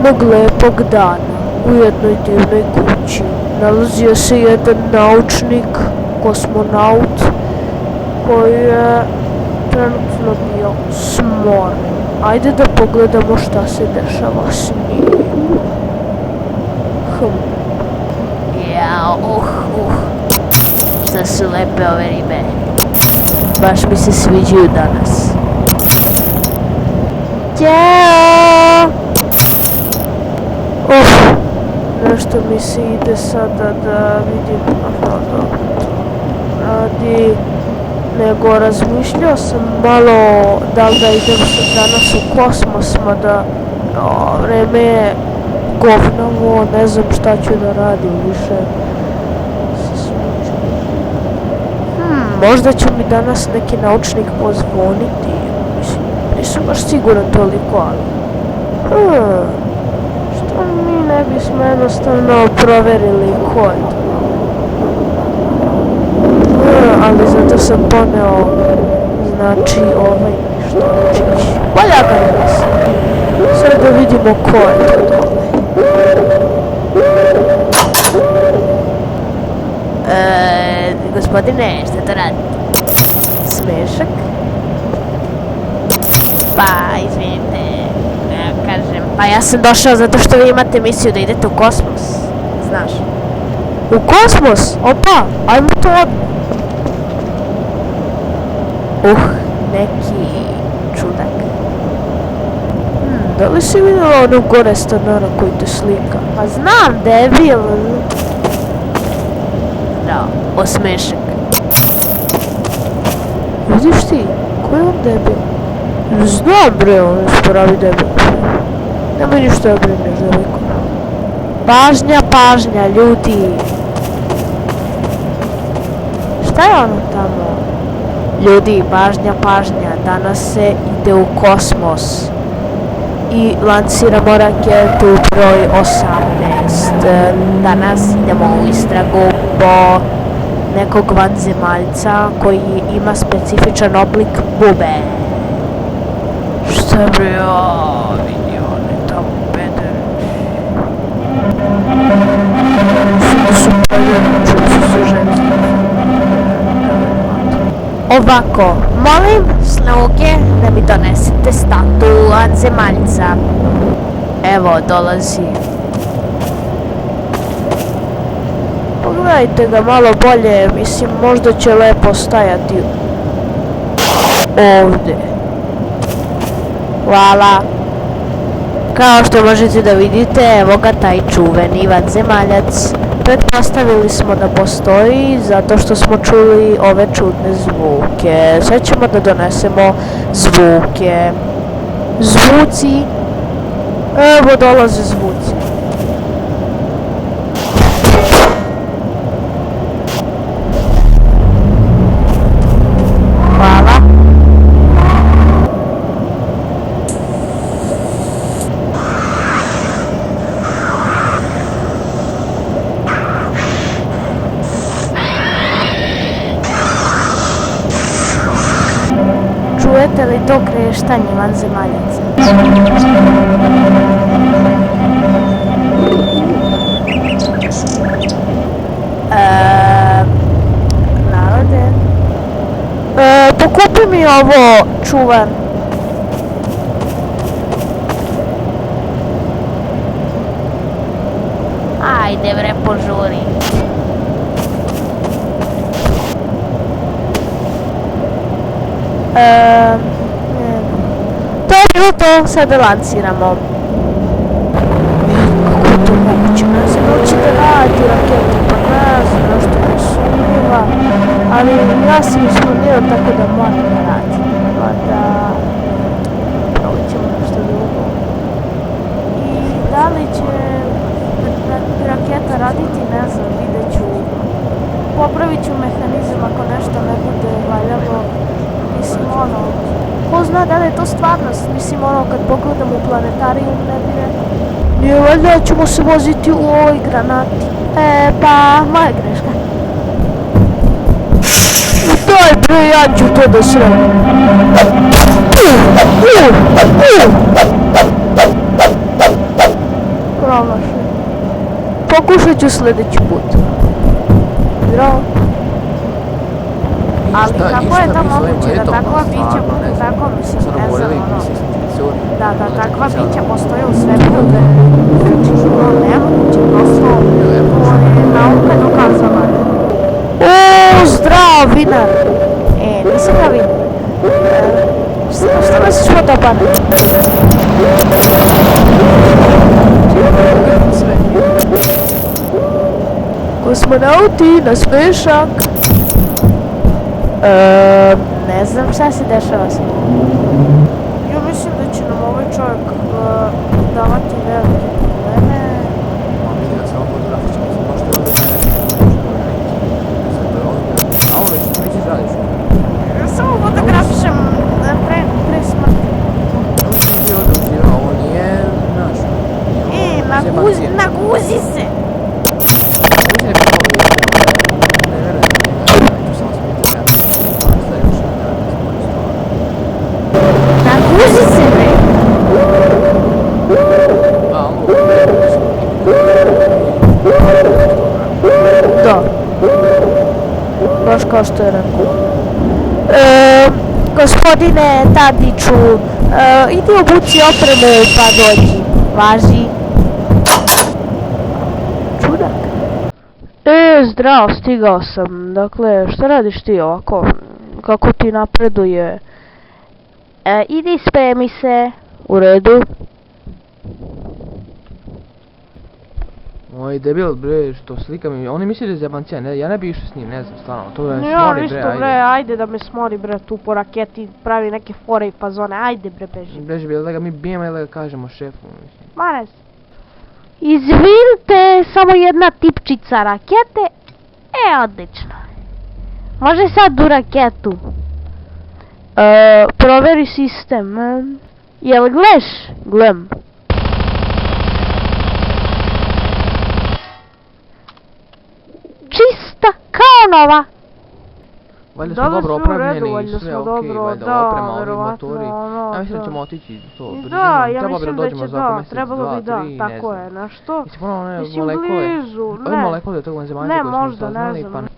Jednog lepog dana u jednoj divnoj kući nalazio se jedan naučnik, kosmonaut, koji je trenutno bio smoren. Ajde da pogledamo šta se dešava s njim. Šta su lepe ove ribe. Baš mi se sviđaju danas. Ćao! Nešto mi se ide sada da vidim radi, nego razmišljao sam malo da li da idem danas u kosmos, mada vreme je govnavo, ne znam šta ću da radim više. Možda će mi danas neki naučnik pozvoniti, mislim, nisam baš siguran toliko, ali što mi ne bismo jednostavno proverili ko je to. Ali zato sam poneo, znači, štočić. Valja ga ne mislim. Sad da vidimo ko je to dole. Gospodine, šta to radite? Smešak? Pa, izvinite, kažem, pa ja sam došao zato što vi imate misiju da idete u kosmos, znaš. U kosmos? Opa, ajmo to odmah. Neki čudak. Da li si vidjela onog gore stanara koji te slika? Pa znam, debil. Da, osmešak. Vidiš ti, ko je on debil? Znam bre, on je spravi debil. Nemoj ništa da brineš, devojko. Pažnja, pažnja, ljudi. Šta je ono tamo? Ljudi, pažnja, pažnja, danas se ide u kosmos i lansiramo raketu broj 18. Danas idemo u istragu po nekog vanzemaljca koji ima specifičan oblik bube. Šta bre, vidi one tamo pedere. Su pedere, čuci su ženski. Ovako, molim sluge da mi donesete statu vanzemaljca. Evo, dolazi. Pogledajte ga malo bolje, mislim, možda će lepo stajati ovdje. Hvala. Kao što možete da vidite, evo ga taj čuveni vanzemaljac. Pretpostavili smo da postoji zato što smo čuli ove čudne zvuke. Sad ćemo da donesemo zvuke. Zvuci. Evo dolaze zvuci. Hvala. Čujete li to kreštanje vanzemaljaca? Narode? Pokupi mi ovo, čuvan. Ajde bre, požuri. To je bilo to, sada lansiramo. Kako je to moguće? Ne znam da će da radi raketa, pa ne znam, nešto je sumnjiva. Ali ja sam isplaniran tako da moram da radi. Pa da probit ćemo nešto drugo. I da li će raketa raditi, ne znam, vidjet ću. Popravit ću mehanizam ako nešto ne bude valjalo. Mislim, ono, ko zna da li je to stvarnost, mislim, ono, kad pogledam u planetarijum, ne bi rekao. Nije valjda ćemo se voziti u ovoj granati. Pa, moja greška. Daj bre, ja ću to da sredim. promašaj. Pokušat ću sljedeći put. Zdravo. Ali kako je to moguće da takva bića budu tako, mislim, ne znam, ono. Da, takva bića postoje u svemiru, da je nemoguće, prosto je nauka dokazala. O, zdrav, vinar! Nisam ga vidio. Šta misliš o tobane? Kosmonauti na smešak. Ne znam šta se dešava sa mnom. Ja mislim da će nam ovaj čovjek davati velike probleme. Vidio sam fotografički, možete ovo već nećeš radiš. Ja samo fotografišem pre smrti. Ovo nije naš. Naguzi se! Naguzi se, bre! Da. Baš kao što je rekao. Gospodine Tadiću, idi obuci opremu pa dođi. Važi. Čudak. Zdravo, stigao sam. Dakle, šta radiš ti ovako? Kako ti napreduje? Idi spremi se. U redu. Moj debil bre, što slika mi, oni misli da je zebancija, ne, ja ne bi išao s njim, ne znam, stvarno, to je Ja smori isto bre, bre, ajde da me smori bre tu po raketi, pravi neke fore i fazone, ajde bre beži. Beži bre, da ga mi bijemo ili da ga kažemo šefu, mislim. Mares. Izvinite, samo jedna tipčica rakete. Odlično. Može sad u raketu. Proveri sistem. Jel gleš? Glem. Čista kao nova. Valjda smo dobro opremljeni, sve okej, valjda oprema, ovi motori. Ja mislim da ćemo otići to. Da, ja trebalo mislim da da dođemo će za oko da, mjesec, trebalo dva, bi da, tri, ne tako znam. je, na što? Jesi ponovno one Mislim molekule? blizu, Ove ne. molekule tog zemaljca Ne, koje smo možda, ne saznali, znam. pa ne.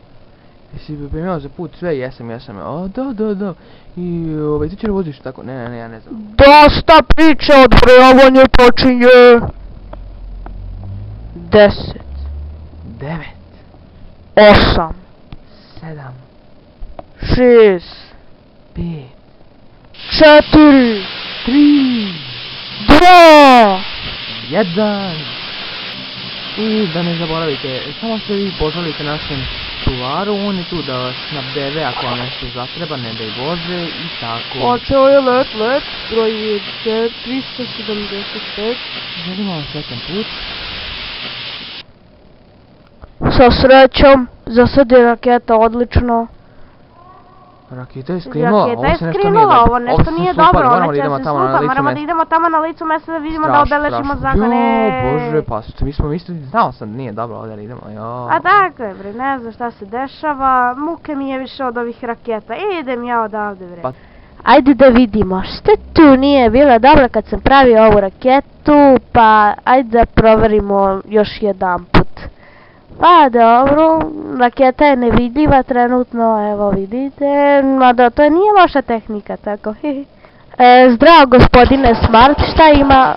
Jesi pripremio za put sve? Jesam. O, da. I ti će voziš tako? Ne, ja ne znam. Dosta priče, odbrojavanje počinje. 10, 9, 8, 7, 6, 5, 4, 3, 2. 1. I da ne zaboravite, samo se vi požalite našem čuvaru, on je tu da vas snabdeve ako vam nešto zatreba, ne daj Bože i tako. Počeo je let, broj je 375. Želimo vam srećan put. Sa srećom, za sad je raketa odlično. Raketa je skrenula, Raketa je skrenula, ovo nešto nije dobro, ona će se slupa, moramo da idemo tamo na licu mjesta da vidimo da obeležimo zakone. Jo, Bože, pa mi smo mislili, znao sam da nije dobro ovdje da idemo, jo. A dakle bre, ne znam šta se dešava, muke mi je više od ovih raketa, idem ja odavde bre. Pa- Ajde da vidimo, šta tu nije bila dobra kad sam pravio ovu raketu, pa ajde da proverimo još jedan put. Pa dobro, raketa je nevidljiva trenutno, evo vidite, mada to nije loša tehnika, tako. Zdravo gospodine Smart, šta ima?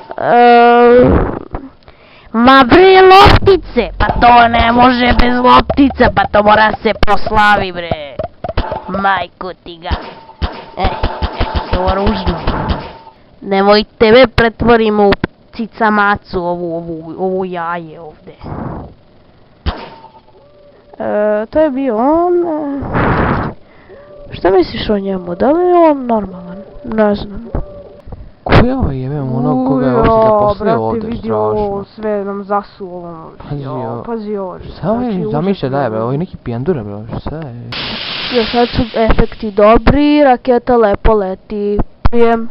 Ma bre, loptice, pa to ne može bez loptica, pa to mora se proslavi bre. Majko ti ga. To ružno. Nemoj tebe pretvorimo u cicamacu, ovu jaje ovde. To je bio on. Šta misliš o njemu? Da li je on normalan? Ne znam. Ko je ovaj jebem onog koga je uopšte zaposlio ovdje, brate, strašno. sve nam zasuo. Pazi ovo. Šta ovaj zamišlja da je bre, ovo je neki pijandura bre, šta je? Jo, sad su efekti dobri, raketa lepo leti. Prijem.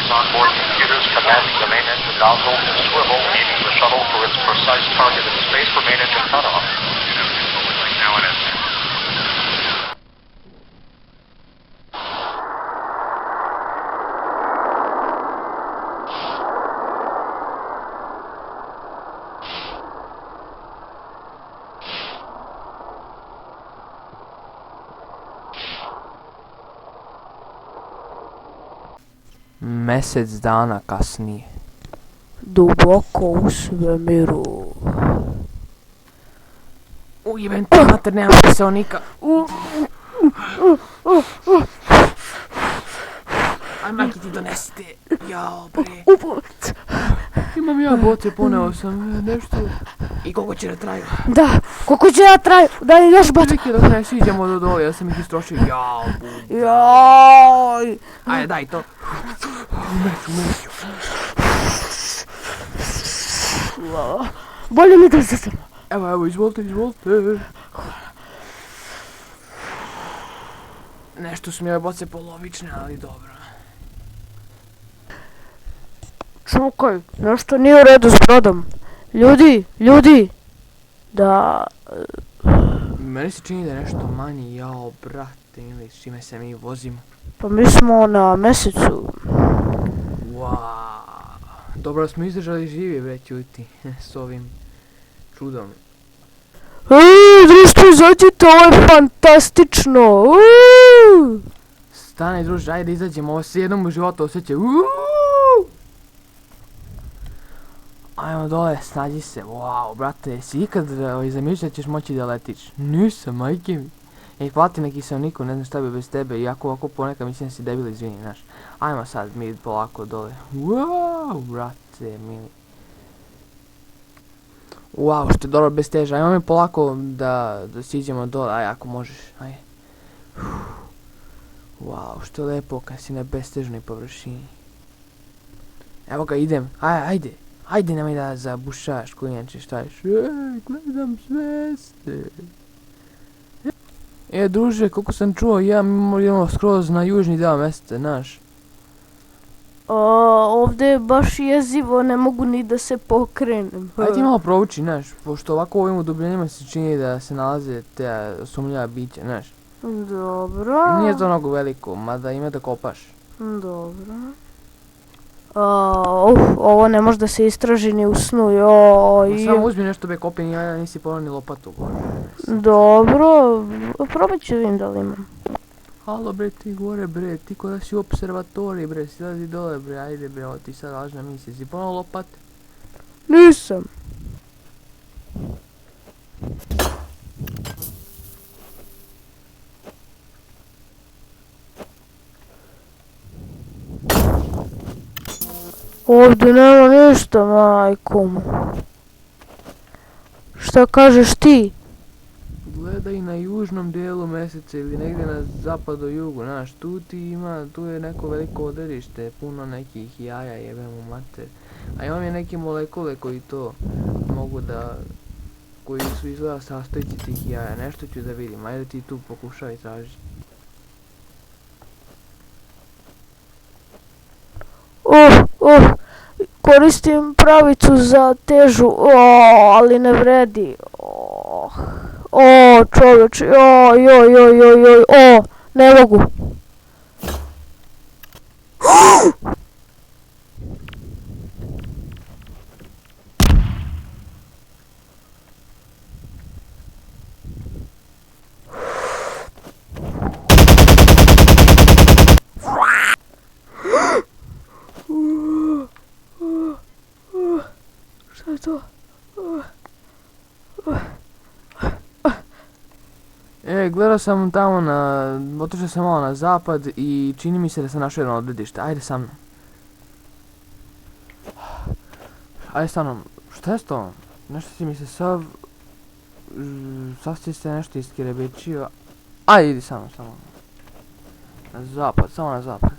Onboard computers commanding the main engine nozzle to swivel, aiming the shuttle for its pursuit. authorized target in space for main engine cutoff. Now it is. Mjesec dana kasnije. Duboko u svemiru. Ujebem ti mater, nema kiseonika. Aj majke ti donesite. Jao bre. Imam ja boce, poneo sam nešto. I koliko će da traju? Da, koliko će da traju? Daj još baca. Čekaj dok ne siđemo do dole, ja sam ih istrošio. Jao. Jaj. Ajde daj to. Meću. Bolje mi da se. Evo, izvolite. Nešto su mi ove boce polovične, ali dobro. Čukaj, nešto nije u redu s brodom. Ljudi. Da... Meni se čini da je nešto manji, jao brate, ili s čime se mi vozimo. Pa mi smo na mesecu. Wow. Dobro da smo izdržali živi, bre, ćuti, s ovim čudom. Društvo, izađite, ovo je fantastično. Stani druže, ajde izađemo, ovo se jednom u životu osjeća. Ajmo dole, snađi se, wow, brate, jesi ikad zamišljati da ćeš moći da letiš? Nisam, majke mi. Hvala ti na kiseoniku, ne znam šta bi bez tebe, iako ovako ponekad mislim da si debil, izvini, znaš. Ajmo sad mi polako dole. Wow, brate, mili. Wow, što je dobro bez teža, ajmo mi polako da siđemo dole, aj ako možeš, aj. Wow, što je lepo kad si na bestežnoj površini. Evo ga, idem, ajde. Ajde, nemoj da zabušaš, klinjače, šta ješ? Gledam zvijezde. Druže, koliko sam čuo, idemo skroz na južni deo mjeseca, znaš. Ovdje je baš jezivo, ne mogu ni da se pokrenem. Ajde ti malo prouči, znaš, pošto ovako u ovim udubljenima se čini da se nalaze te sumnjiva bića, znaš. Dobro. Nije to mnogo veliko, mada ima da kopaš. Dobro. Ovo ne može da se istraži ni u snu, joj. Samo uzmi nešto be kopin, ja nisi polo ni lopatu, bože. Dobro, probat ću vidim da li imam. Halo bre, ti gore bre, ti ko da si u observatoriji bre, silazi dole bre, ajde bre, ovo ti sad lažna misija, si ponovno lopate? Nisam. Ovdje nema ništa, majko mu. Šta kažeš ti? Gledaj na južnom dijelu mjeseca ili negdje na zapadu jugu, znaš, tu je neko veliko odredište, puno nekih jaja, jebemo mater. A imam je neke molekule koji to mogu koji su izgleda sastojci tih jaja, nešto ću da vidim, ajde ti tu pokušaj traži. Koristim pravicu za težu, ali ne vredi. Čovječ, ne mogu. Šta je to? Gledao sam tamo otišao sam malo na zapad i čini mi se da sam našao jedno odredište, ajde sa mnom. Ajde sa mnom, šta je s tom? Nešto si mi se sav si se nešto iskirebečio. Ajde, idi sa mnom. Na zapad, samo na zapad.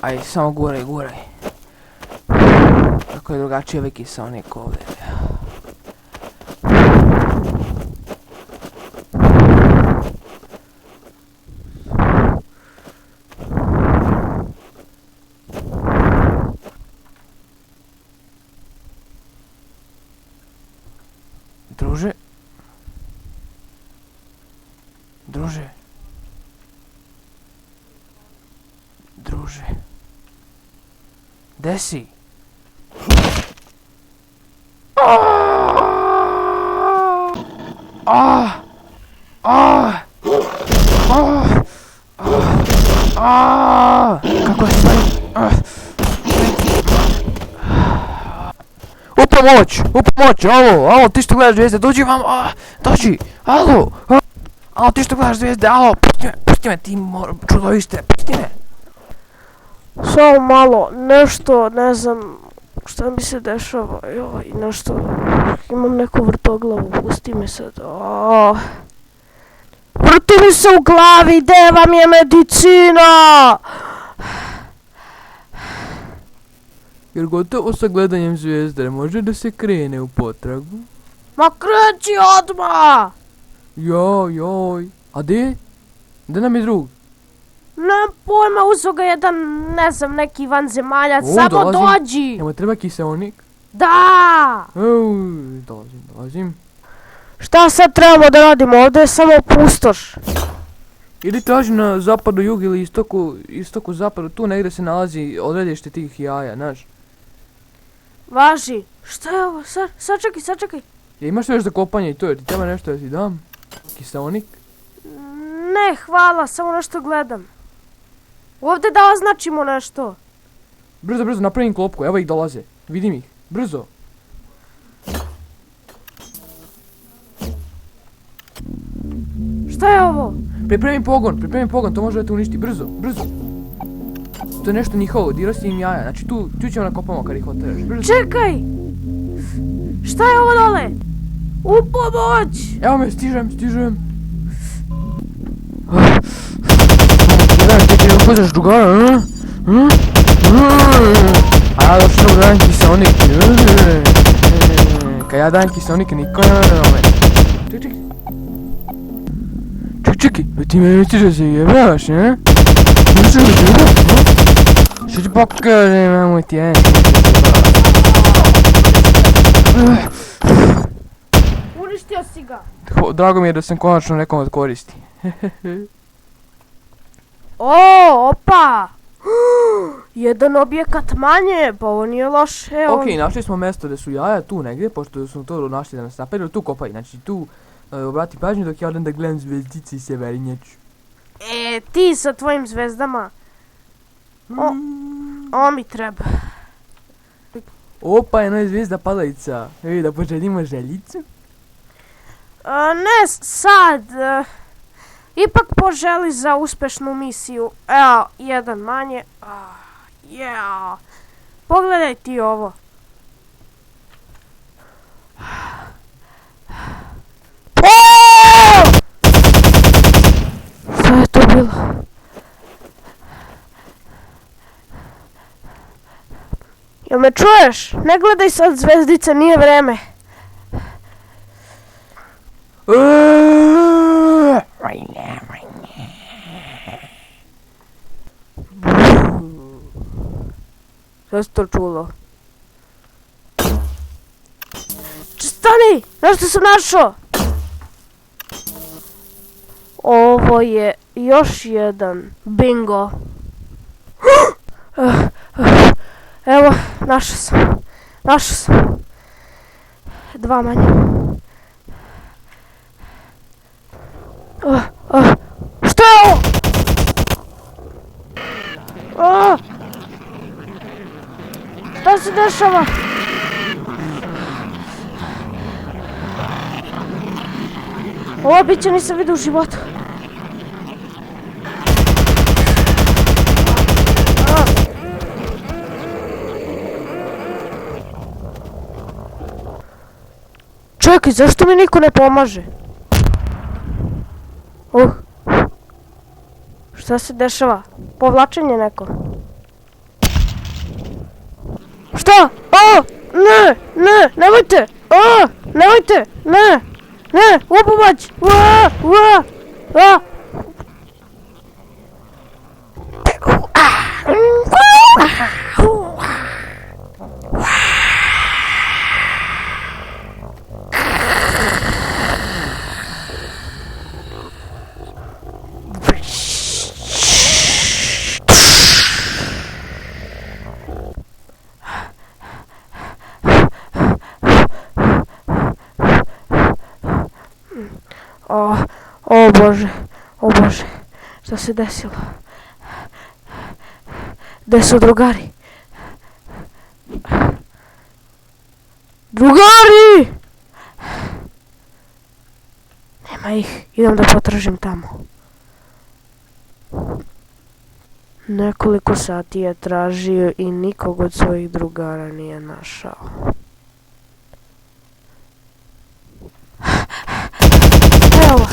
Ajde, samo guraj. kako je drugačije ovaj kiseonik ovdje. Druže? Druže? Druže? Gde si? Kako je stvari? U pomoć, alo, ti što gledaš zvijezde, dođi vam, dođi, alo, ti što gledaš zvijezde, alo, pusti me, ti čudoviste, pusti me. Samo malo, nešto, ne znam šta mi se dešava, joj, nešto, imam neku vrtoglavu, pusti me sad, vrti mi se u glavi, gdje vam je medicina? Jer gotovo sa gledanjem zvijezde može da se krene u potragu. Ma kreći odmah! Joj, a di? Gde nam je drug? Nemam pojma, uzeo ga jedan, ne znam, neki vanzemaljac, samo dođi! Jel mu treba kiseonik? Da! Dolazim. Šta sad trebamo da radimo, ovdje je samo pustoš. Ili traži na zapadu, jug ili istoku, zapadu, tu negdje se nalazi odredište tih jaja, znaš. Važi, šta je ovo, sačekaj. Imaš još za kopanje i to, jer ti treba nešto da ti dam? Kiseonik? Ne, hvala, samo nešto gledam. Ovdje da označimo nešto. Brzo, napravim klopku, evo ih dolaze, vidim ih, brzo. Šta je ovo? Pripremi pogon, to može da te uništi, brzo. To je nešto njihovo, dirao si im jaja, znači tu ćemo nakopamo kad ih oteraš, brzo. Čekaj! Šta je ovo dole? U pomoć! Evo me, stižem. Ti upoznaš drugara, A ja došao da dajem kiseonik. Kad ja dajem kiseonik, niko ne me. Čekaj, ti me misliš da se jebavaš, ne? Što ti pokažem, nemoj ti Uništio si ga. Drago mi je da sam konačno nekom od koristi. Opa! Jedan objekat manje, pa ovo nije loše. Okej, našli smo mjesto gdje su jaja tu negdje, pošto smo to našli da nas napadaju, tu kopaj, znači tu obrati pažnju dok ja odem da gledam zvezdice i severinjaču. Ti sa tvojim zvezdama. O mi treba. Opa, jedna je zvezda palajica. Da poželimo željicu? Ne sad. Ipak poželi za uspešnu misiju. Evo, jedan manje. Pogledaj ti ovo. Šta je to bilo? Jel me čuješ? Ne gledaj sad zvezdice, nije vreme. Šta si to čulo? Stani! Nešto sam našao! Ovo je još jedan bingo. Evo, našao sam. Dva manje. Što je ovo? Šta se dešava? Ovo biće nisam vidio u životu. Čekaj, zašto mi niko ne pomaže? Šta se dešava? Povlačenje neko. Šta? Ne, ne, nemojte! A, nemojte! Ne, ne, upomoć! O Bože, šta se desilo? Gde su drugari? Drugari! Nema ih, idem da potražim tamo. Nekoliko sati je tražio i nikog od svojih drugara nije našao. Evo!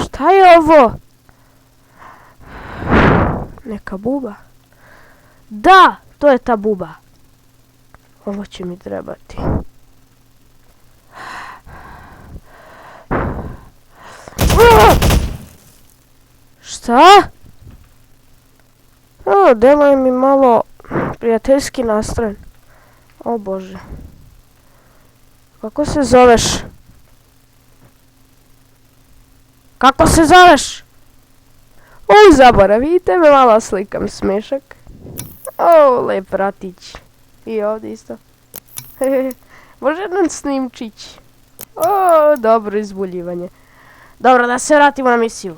Šta je ovo? Neka buba? Da, to je ta buba. Ovo će mi trebati. Šta? O, deluje mi malo prijateljski nastrojen. O Bože. Kako se zoveš? Kako se zoveš? O, zaboravite me, malo slikam smešak. O, lep ratić. I ovdje isto. Može jedan snimčić. O, dobro izbuljivanje. Dobro, da se vratimo na misiju.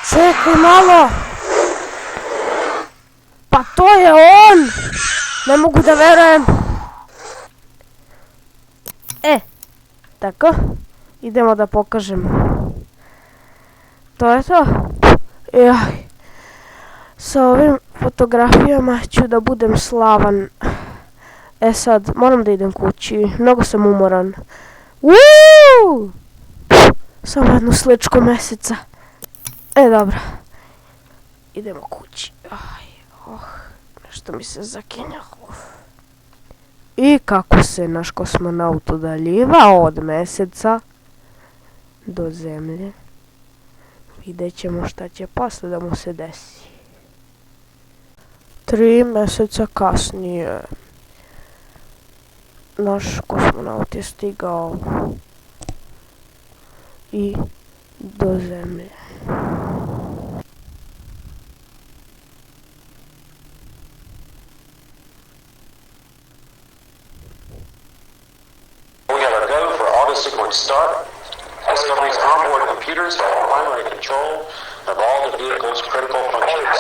Čekaj malo! Pa to je on! Ne mogu da verujem! Tako. Idemo da pokažem. To je to. Jaj. Sa ovim fotografijama ću da budem slavan. Sad, moram da idem kući. Mnogo sam umoran. Uuuu! Samo jednu sličku meseca. Dobro. Idemo kući. Nešto mi se zakenjalo. I kako se naš kosmonaut udaljivao od meseca do zemlje. Vidjet ćemo šta će posle da mu se desi. 3 meseca kasnije naš kosmonaut je stigao i do zemlje. Sequence start. Discovery's onboard computers have primary control of all the vehicle's critical functions.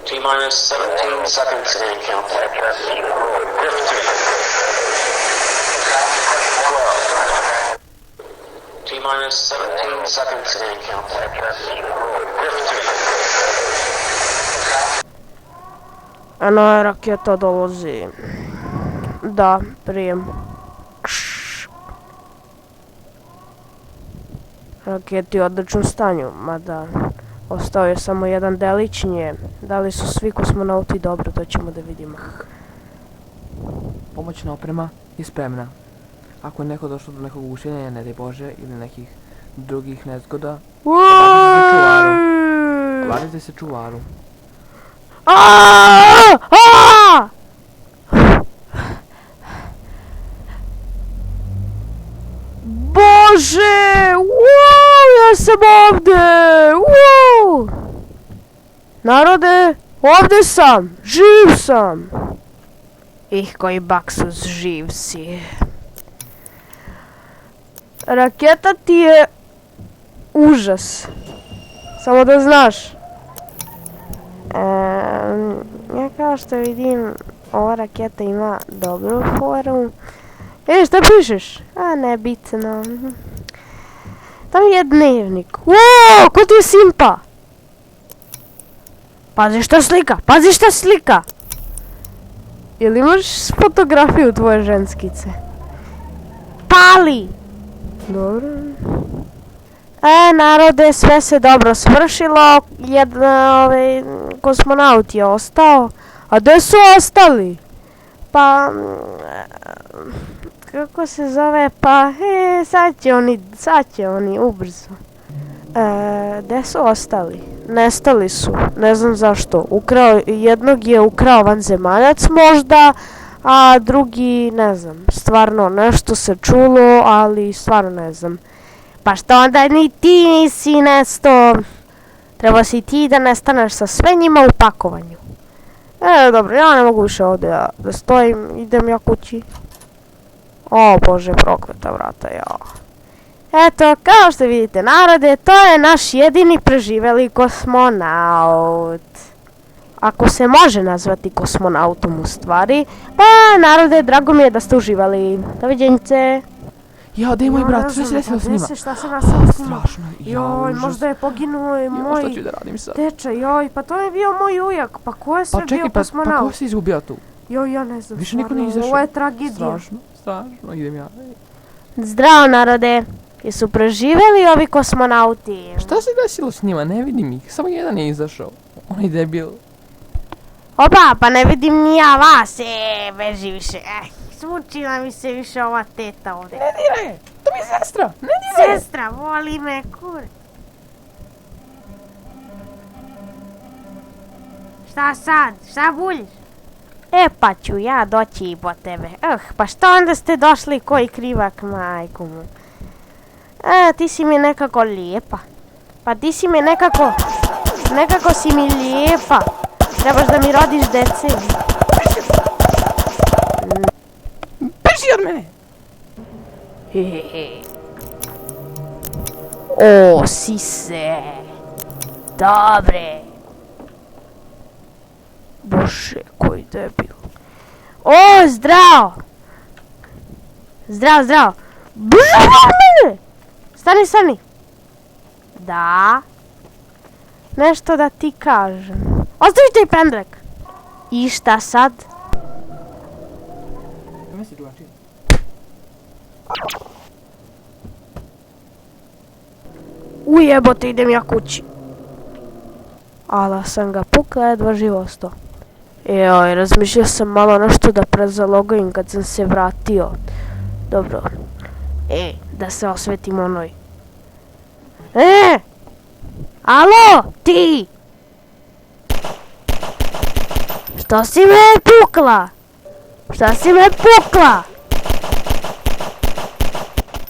T-minus 17 seconds and counting. 15. 12. T-minus 17 seconds and counting. 15. Eno je raketa dolazi. Da, prijem. Raketi u odličnom stanju, mada ostao je samo jedan delić nje. Da li su svi kosmonauti dobro, to ćemo da vidimo. Pomoćna oprema je spremna. Ako je neko došlo do nekog ugušenja, ne daj Bože, ili nekih drugih nezgoda, obratite se čuvaru. Bože! Ja sam ovdje! Narode, ovdje sam! Živ sam! Koji baksus, živ si. Raketa ti je užas. Samo da znaš. Ja kao što vidim, ova raketa ima dobru foru. Šta pišeš? Nebitno. Šta mi je dnevnik? Uuu, ko ti je simpa? Pazi šta slika, pazi šta slika! Jel imaš fotografiju tvoje ženskice? Pali! Dobro. Narode, sve se dobro svršilo. Jedan kosmonaut je ostao. A gdje su ostali? Pa... kako se zove? Pa... sad će oni ubrzo. Gdje su ostali? Nestali su. Ne znam zašto. Jednog je ukrao vanzemaljac možda, a drugi ne znam. Stvarno nešto se čulo, ali stvarno ne znam. Pa što onda ni ti nisi nesto? Treba si ti da nestaneš sa sve njima u pakovanju. Dobro, ja ne mogu više ovdje da stojim. Idem ja kući. O Bože, prokleta vrata, ja. Eto, kao što vidite narode, to je naš jedini preživjeli kosmonaut. Ako se može nazvati kosmonautom u stvari. Pa narode, drago mi je da ste uživali. Doviđenjice. Ja, gdje je moj brat? Sve se desilo s njima? Šta se nasilo s njima? Strašno. Joj, možda je poginuo i moj šta ću da radim sad? tečaj, joj, pa to je bio moj ujak. Pa ko je sve bio kosmonaut? Pa ko se izgubio tu? Joj, ja ne znam. Više niko nije izašao. Ovo je tragedija. Strašno, idem ja. Zdravo narode, jesu preživjeli ovi kosmonauti? Šta se desilo s njima? Ne vidim ih, samo jedan je izašao. Onaj debil. Opa, pa ne vidim ni ja vas, beži više. Smučila mi se više ova teta ovdje. Ne diraj, to mi je sestra, ne diraj. Sestra, voli me, kur. Šta sad, šta buljiš? Pa ću ja doći i po tebe. Pa što onda ste došli koji krivak, majku mu? Ti si mi nekako lijepa. Pa ti si mi nekako si mi lijepa. Trebaš da mi rodiš dece. Beži od mene! O, sise. Dobre. Bože, koji debil. O, zdravo! Zdravo! Brrrr! Stani! Da? Nešto da ti kažem. Ostavi taj pendrek! I šta sad? Ujebote, idem ja kući. Ala sam ga pukla, jedva živo ostao. Joj, razmišljao sam malo nešto da prezalogim kad sam se vratio. Dobro. Da se osvetim onoj. Alo, ti! Što si me pukla?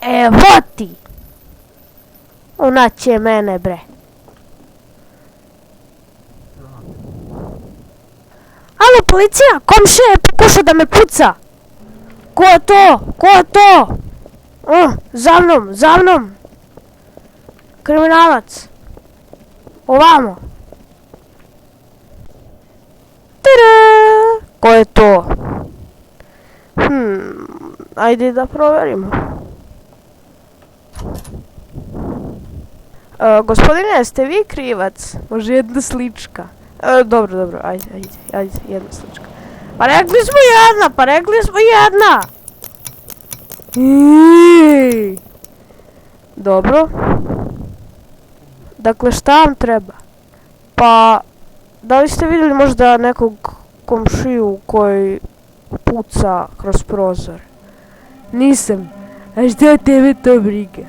Evo ti! Ona će mene, bre. Alo, policija! Komšija je pokušao da me puca! Ko je to? Za mnom! Kriminalac! Ovamo! Tada! Ko je to? Ajde da proverimo. Gospodine, jeste vi krivac? Može jedna slička. Dobro, ajde, jedna slička. Pa rekli smo jedna! Dobro. Dakle, šta vam treba? Pa, da li ste vidjeli možda nekog komšiju koji puca kroz prozor? Nisam. A šta tebe to briga?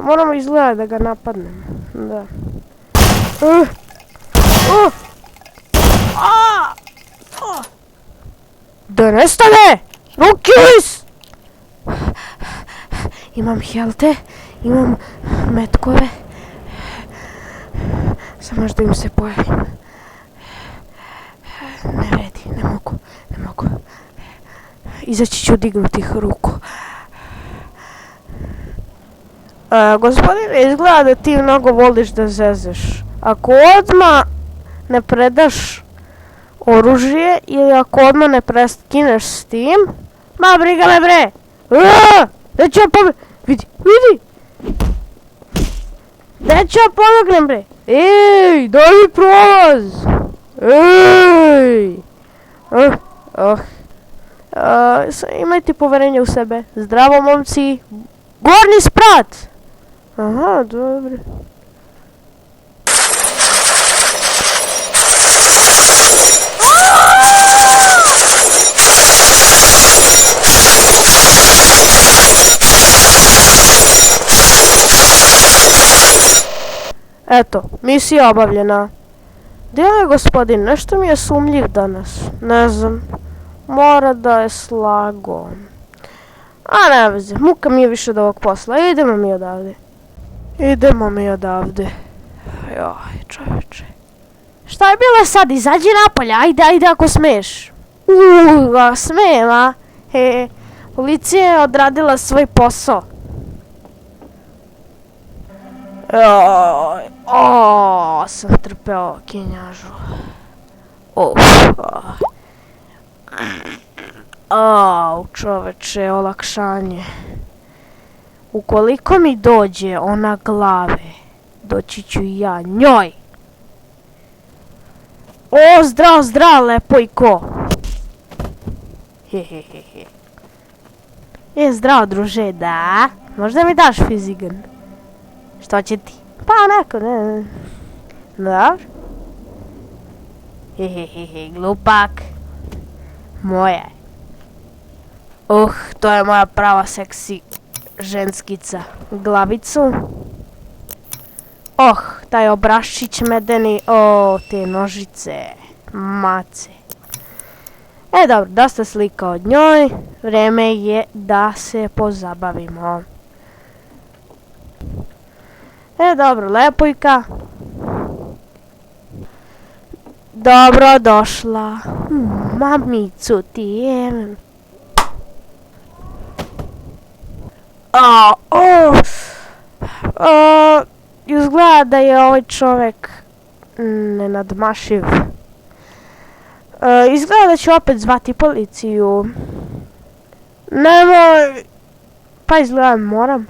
Moramo izgledati da ga napadnem. Da. Da nestane! Ruki lis! Imam helte, imam metkove. Samo još da im se pojavim. Ne vredi, ne mogu. Izaći ću dignuti ih ruku. Gospodine, izgleda da ti mnogo voliš da zezeš. Ako odmah ne predaš oružje ili ako odmah ne preskineš s tim, ma briga me bre! Da ću ja vidi! Da ću ja pomognem, bre! Ej, daj mi prolaz! Ej! Imajte poverenje u sebe. Zdravo, momci! Gornji sprat! Aha, dobro. Eto, misija obavljena. Gdje je gospodin? Nešto mi je sumnjiv danas. Ne znam. Mora da je slago. A ne veze, muka mi je više od ovog posla. Idemo mi odavde. Joj, čovječe. Šta je bilo sad? Izađi napolje, ajde ako smiješ. Smijem, a? Policija je odradila svoj posao. Sam trpeo kinjažu. Čoveče, olakšanje. Ukoliko mi dođe ona glave, doći ću i ja njoj. Zdrav, lepojko. Zdravo, druže, da? Možda mi daš fizigan? Što će ti? Pa neko, ne. Dobro. Glupak. Moja. To je moja prava seksi ženskica. Glavicu. Taj obraščić medeni. Te nožice. Mace. Dobro, dosta slika od njoj. Vreme je da se pozabavimo. Dobro, lepojka. Dobro došla. Mamicu ti je. Izgleda da je ovaj čovjek nenadmašiv. Izgleda da ću opet zvati policiju. Nemoj. Pa izgleda moram.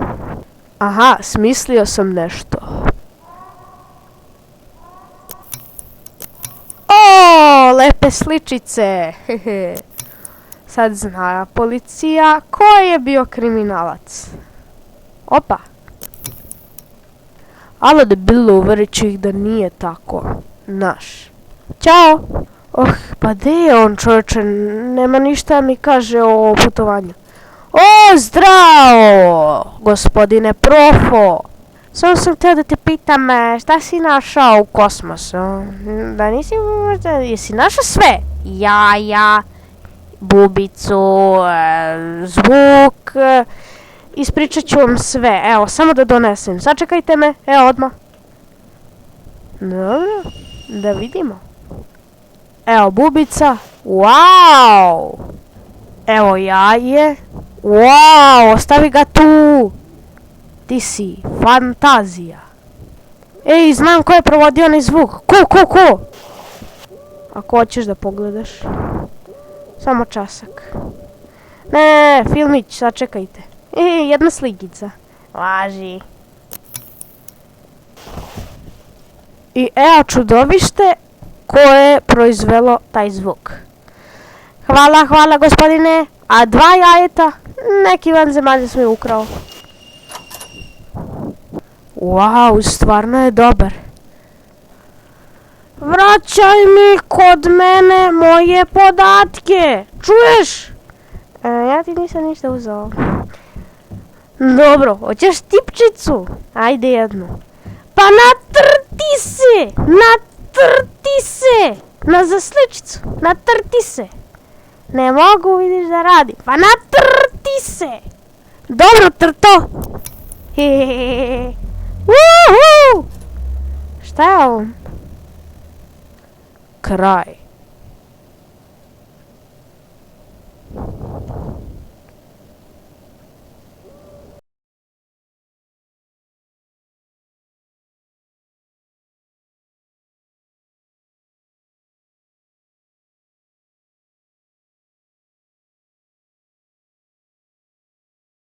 Aha, smislio sam nešto. Lepe sličice. Sad zna policija ko je bio kriminalac. Opa. Alo debilo, uvjerit ću ih da nije tako. Naš. Ćao. Pa gdje je on, čovječe? Nema ništa mi kaže o putovanju. Zdravo, gospodine Profo. Samo sam htio da te pitam, šta si našao u kosmosu? Da nisi možda, jesi našao sve? Jaja, bubicu, zvuk, ispričat ću vam sve. Evo, samo da donesem. Sačekajte me, evo odmah. Dobro, da vidimo. Evo, bubica, wow. Evo jaje. Wow, ostavi ga tu. Ti si fantazija. Ej, znam ko je provodio onaj zvuk. Ko? Ako hoćeš da pogledaš. Samo časak. Ne, filmić, sačekajte. Jedna slikica. Važi. I evo čudovište koje je proizvelo taj zvuk. Hvala gospodine. A 2 jajeta? Neki vanzemaljac mi je ukrao. Wow, stvarno je dobar. Vraćaj mi kod mene moje podatke. Čuješ? Ja ti nisam ništa uzao. Dobro, hoćeš tipčicu? Ajde jednu. Pa natrti se! Na zasličicu, natrti se. Ne mogu, vidiš da radi. Pa natrti se! Dobro, trto! Šta je ovo? Kraj.